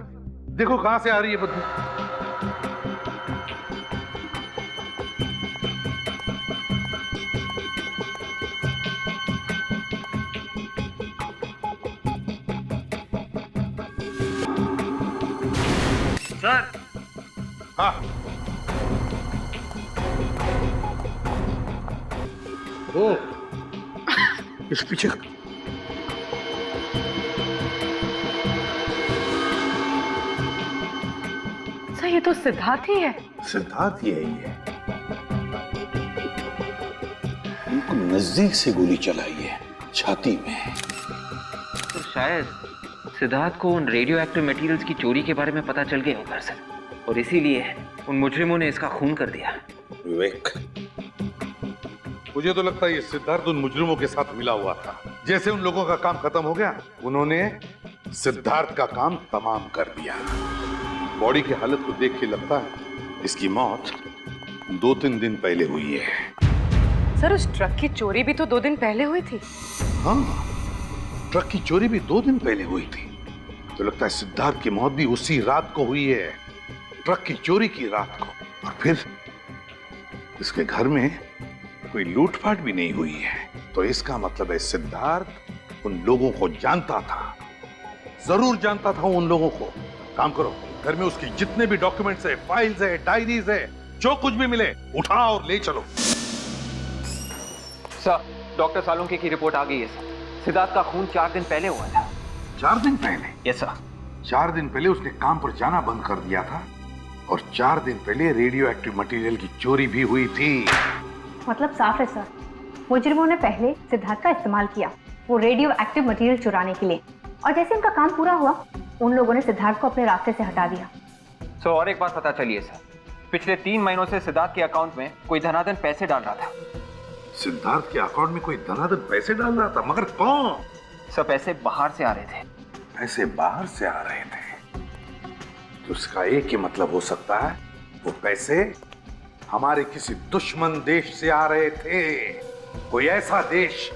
Speaker 10: देखो कहां से आ रही है बदबू।
Speaker 5: सर। हाँ ओ इस पीछे
Speaker 12: सर ये तो सिद्धार्थ ही है।
Speaker 10: सिद्धार्थ ही है ये। बिल्कुल नजदीक से गोली चलाई है, छाती में।
Speaker 9: तो शायद सिद्धार्थ को उन रेडियो एक्टिव मटेरियल्स की चोरी के बारे में पता चल गया होगा सर, और इसीलिए उन मुजरिमों ने इसका खून कर दिया।
Speaker 10: विवेक, मुझे तो लगता है ये सिद्धार्थ उन मुजरिमों के साथ मिला हुआ था। जैसे उन लोगों का काम खत्म हो गया, उन्होंने सिद्धार्थ का काम तमाम कर दिया। बॉडी की हालत को देख के लगता है इसकी मौत 2-3 दिन पहले हुई है।
Speaker 12: सर उस ट्रक की चोरी भी तो 2 दिन पहले हुई थी।
Speaker 10: हाँ, ट्रक की चोरी भी 2 दिन पहले हुई थी। तो लगता है सिद्धार्थ की मौत भी उसी रात को हुई है, ट्रक की चोरी की रात को। और फिर इसके घर में कोई लूटपाट भी नहीं हुई है। तो इसका मतलब है सिद्धार्थ उन लोगों को जानता था, जरूर जानता था उन लोगों को। काम करो, घर में उसकी जितने भी डॉक्यूमेंट्स है, फाइल्स है, डायरीज है, जो कुछ भी मिले उठाओ और ले चलो।
Speaker 9: सर, डॉक्टर सालुंके की रिपोर्ट आ गई है सर। सिद्धार्थ का खून 4 दिन पहले हुआ था।
Speaker 10: 4 दिन पहले?
Speaker 9: Yes sir.
Speaker 10: 4 दिन पहले उसने काम पर जाना बंद कर दिया था, और 4 दिन पहले रेडियो एक्टिव मटेरियल की चोरी भी हुई थी।
Speaker 13: मतलब साफ है सर, मुजरिमों ने पहले सिद्धार्थ का इस्तेमाल किया वो रेडियो एक्टिव मटेरियल चुराने के लिए, और जैसे उनका काम पूरा हुआ उन लोगों ने सिद्धार्थ को अपने रास्ते से हटा दिया।
Speaker 9: सर और एक बात पता चली है सर, पिछले 3 महीनों से सिद्धार्थ के अकाउंट में कोई धनाधन पैसे डाल रहा था।
Speaker 10: सिद्धार्थ के अकाउंट में कोई धनाधन पैसे डाल रहा था? मगर कौन?
Speaker 9: सर पैसे बाहर से आ रहे थे।
Speaker 10: पैसे बाहर से आ रहे थे? तो उसका एक ही मतलब हो सकता है, वो पैसे हमारे किसी दुश्मन देश से आ रहे थे। कोई ऐसा देश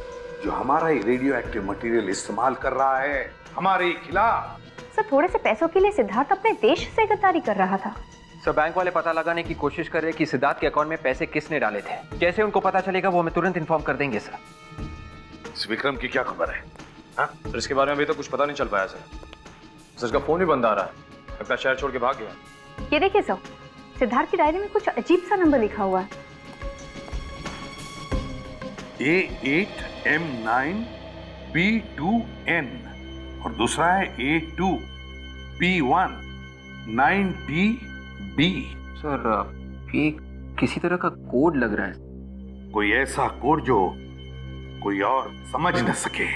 Speaker 10: जो हमारा ही रेडियो एक्टिव मटेरियल इस्तेमाल कर रहा है हमारे ही खिलाफ।
Speaker 13: सर थोड़े से पैसों के लिए सिद्धार्थ अपने देश से गद्दारी कर रहा था।
Speaker 9: सर बैंक वाले पता लगाने की कोशिश कर रहे हैं कि सिद्धार्थ के अकाउंट में पैसे किसने डाले थे। जैसे उनको पता चलेगा वो हमें तुरंत इन्फॉर्म कर देंगे सर।
Speaker 10: इस विक्रम की क्या खबर है?
Speaker 11: सर इसके बारे में अभी तो कुछ पता नहीं चल पाया सर। सर इसका फोन भी बंद आ रहा है, लगता है शहर छोड़ के भाग गया।
Speaker 13: ये देखिए सर, सिद्धार्थ की डायरी में कुछ अजीब सा नंबर लिखा हुआ है।
Speaker 10: A8M9 B2N और दूसरा है A2P1 9TB।
Speaker 9: सर ये किसी तरह का कोड लग रहा है।
Speaker 10: कोई ऐसा कोड जो कोई और समझ न सके।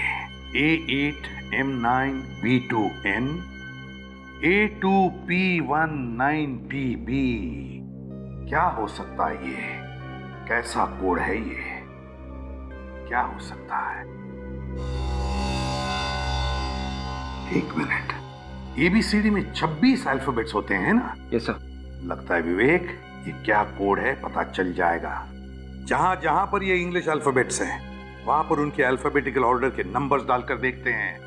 Speaker 10: A8M9 B2N A2P1 9TB। क्या हो सकता है ये? कैसा कोड है ये? क्या हो सकता है? एक मिनट, ABCD में 26 अल्फाबेट्स होते हैं ना?
Speaker 9: Yes sir.
Speaker 10: लगता है विवेक ये क्या कोड है पता चल जाएगा। जहां जहां पर ये इंग्लिश अल्फाबेट्स हैं वहां पर उनके अल्फाबेटिकल ऑर्डर के नंबर्स डालकर देखते हैं,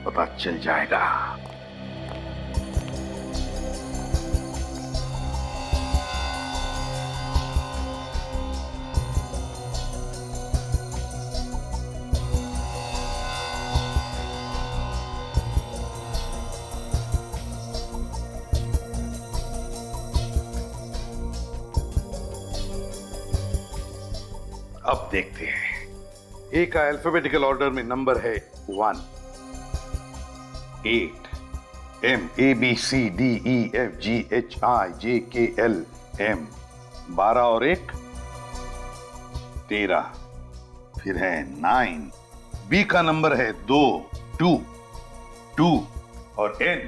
Speaker 10: पता चल जाएगा। अब देखते हैं। ए का अल्फाबेटिकल ऑर्डर में नंबर है 1, 8, M A B C D E F G H I J K L M 12 और 1 13। फिर है 9। B का नंबर है 2 2 और N।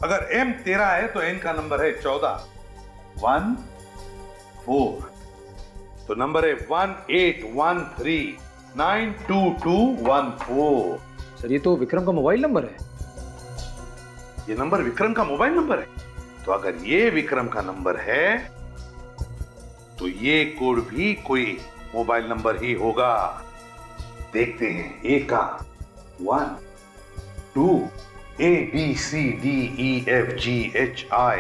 Speaker 10: अगर M 13 है तो N का नंबर है 14 1 4। तो नंबर है 18139221
Speaker 11: सर ये तो विक्रम का मोबाइल नंबर है।
Speaker 10: ये नंबर विक्रम का मोबाइल नंबर है। तो अगर ये विक्रम का नंबर है तो ये कोड भी कोई मोबाइल नंबर ही होगा। देखते हैं। ए का 1 2 A B C D E F G H I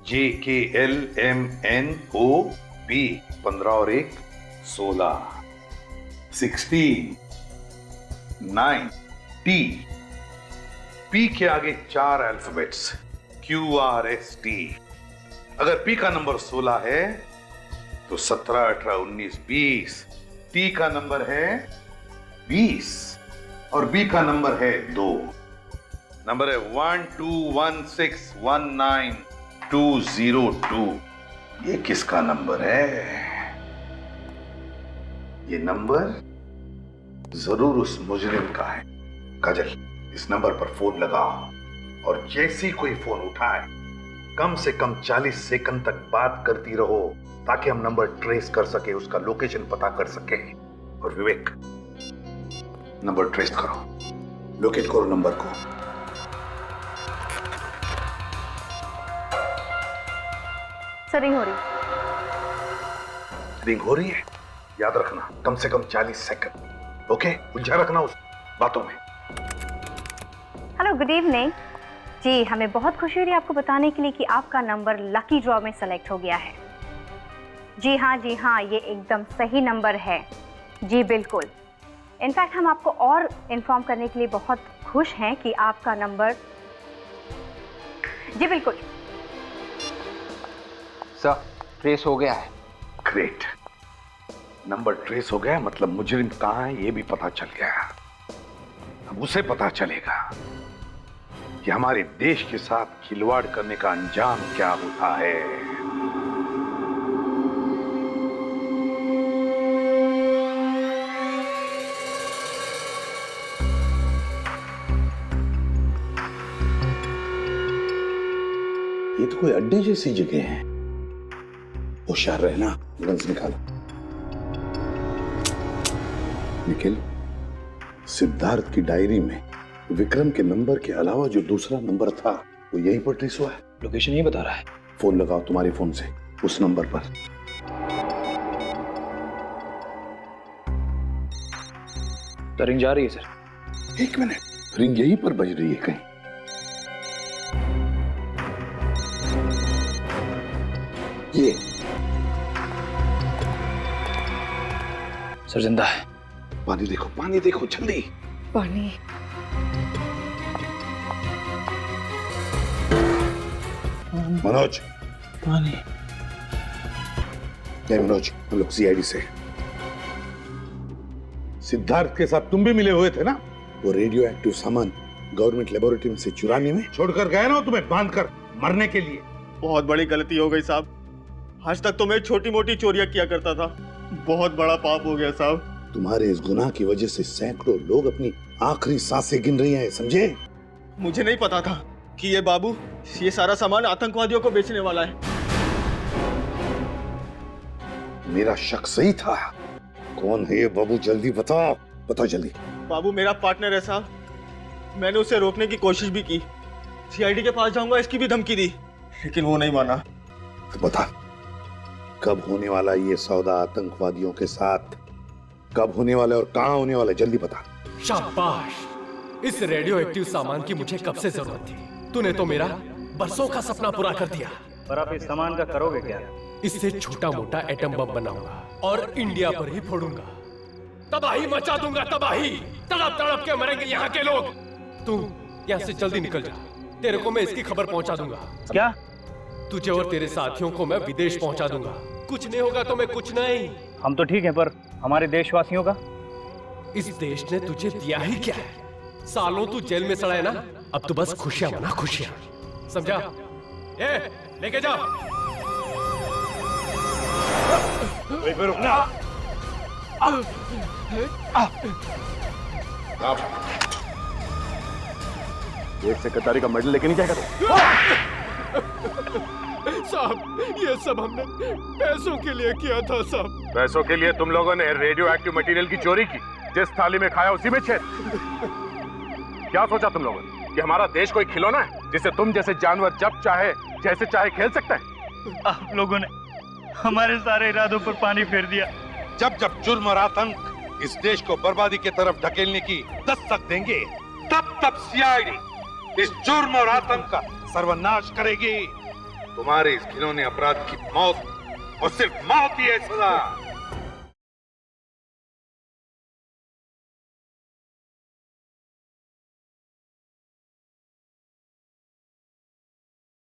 Speaker 10: J K L M N O P 15 और 1 16 16 9 T। P के आगे 4 अल्फाबेट्स QRST। अगर P का नंबर 16 है तो 17, 18, 19, 20। T का नंबर है 20 और B का नंबर है 2। नंबर है 1216192202। ये किसका नंबर है? ये नंबर जरूर उस मुजरिम का है। काजल, इस नंबर पर फोन लगाओ और जैसे ही कोई फोन उठाए कम से कम 40 सेकंड तक बात करती रहो ताकि हम नंबर ट्रेस कर सके, उसका लोकेशन पता कर सके। और विवेक, नंबर ट्रेस करो, लोकेट करो नंबर को।
Speaker 13: सर रिंग हो रही।
Speaker 10: रिंग हो रही है? याद रखना कम से कम 40 सेकंड। ओके, उलझा रखना उस बातों में।
Speaker 13: हेलो, गुड इवनिंग जी। हमें बहुत खुशी हो रही है आपको बताने के लिए कि आपका नंबर लकी ड्रॉ में सेलेक्ट हो गया है। जी हाँ, ये एकदम सही नंबर है। जी बिल्कुल। इनफैक्ट हम आपको और इन्फॉर्म करने के लिए बहुत खुश हैं कि आपका नंबर, जी बिल्कुल
Speaker 9: सर, ट्रेस हो गया है।
Speaker 10: ग्रेट, नंबर ट्रेस हो गया, मतलब मुजरिम कहाँ है ये भी पता चल गया। अब उसे पता चलेगा कि हमारे देश के साथ खिलवाड़ करने का अंजाम क्या होता है। ये तो कोई अड्डे जैसी जगह है। होशियार रहना, गन्स निकालो। निखिल, सिद्धार्थ की डायरी में विक्रम के नंबर के अलावा जो दूसरा नंबर था वो यहीं पर ट्रेस हुआ है।
Speaker 14: लोकेशन यही बता रहा है।
Speaker 10: फोन लगाओ तुम्हारे फोन से उस नंबर पर।
Speaker 14: तो रिंग जा रही है सर।
Speaker 10: एक मिनट, रिंग यहीं पर बज रही है कहीं। ये
Speaker 14: सर जिंदा है।
Speaker 10: पानी देखो, पानी देखो जल्दी।
Speaker 12: पानी।
Speaker 10: मनोज,
Speaker 14: पानी।
Speaker 10: नहीं मनोज, हम लोग CID से। सिद्धार्थ के साथ तुम भी मिले हुए थे ना? वो रेडियो एक्टिव सामान गवर्नमेंट लेबोरेटरी में से चुराने में छोड़कर गए ना तुम्हें बांधकर मरने के लिए।
Speaker 16: बहुत बड़ी गलती हो गई साहब। आज तक तो मैं छोटी मोटी चोरियां किया करता था, बहुत बड़ा पाप हो गया साहब।
Speaker 10: तुम्हारे इस गुनाह की वजह से सैकड़ों लोग अपनी आखिरी सांसें गिन रही हैं, समझे?
Speaker 16: मुझे नहीं पता था कि ये बाबू ये सारा सामान आतंकवादियों को बेचने वाला है।
Speaker 10: मेरा शक सही था। कौन है ये बाबू? जल्दी बताओ, बताओ जल्दी।
Speaker 16: बाबू मेरा पार्टनर है साहब। मैंने उसे रोकने की कोशिश भी की, CID के पास जाऊंगा इसकी भी धमकी दी, लेकिन वो नहीं माना।
Speaker 10: तो बता, कब होने वाला ये सौदा आतंकवादियों के साथ? कब होने वाला और कहां होने वाला? जल्दी बता।
Speaker 8: शाबाश, इस रेडियो एक्टिव सामान की मुझे कब से जरूरत थी। तूने तो मेरा बरसों का सपना पूरा कर दिया।
Speaker 14: पर आप इस सामान का करोगे क्या?
Speaker 8: इससे छोटा मोटा एटम बम बनाऊंगा और इंडिया पर ही फोड़ूंगा। तबाही मचा दूंगा, तबाही। तड़प तड़प के मरेंगे यहाँ के लोग। तू यहाँ से जल्दी निकल जा, तेरे को मैं इसकी खबर पहुँचा दूंगा।
Speaker 14: क्या?
Speaker 8: तुझे और तेरे साथियों को मैं विदेश पहुँचा दूंगा। कुछ नहीं होगा तो मैं कुछ नहीं।
Speaker 14: हम तो ठीक हैं, पर हमारे देशवासियों का?
Speaker 8: इस देश ने तुझे दिया ही क्या है? सालों तू जेल में सड़ा है ना, अब तो बस खुशियां मना, खुशियां। समझा? ए, लेके जा।
Speaker 10: रुकना।
Speaker 1: देश सेक्रेटरी का मेडल लेके नहीं जाएगा तो?
Speaker 8: साहब, ये सब हमने पैसों के लिए किया था साहब।
Speaker 5: पैसों के लिए तुम लोगों ने रेडियो एक्टिव मटेरियल की चोरी की, जिस थाली में खाया उसी में छेद। क्या सोचा तुम लोगों ने कि हमारा देश कोई खिलौना है जिसे तुम जैसे जानवर जब चाहे जैसे चाहे खेल सकते हैं?
Speaker 14: आप लोगों ने हमारे सारे इरादों पर पानी फेर दिया।
Speaker 10: जब जब जुर्म और आतंक इस देश को बर्बादी की तरफ धकेलने की दस्तक देंगे, तब तब CID इस जुर्म और आतंक का सर्वनाश करेगी। तुम्हारे इस घिनौने अपराध की मौत और सिर्फ मौत ही है सजा।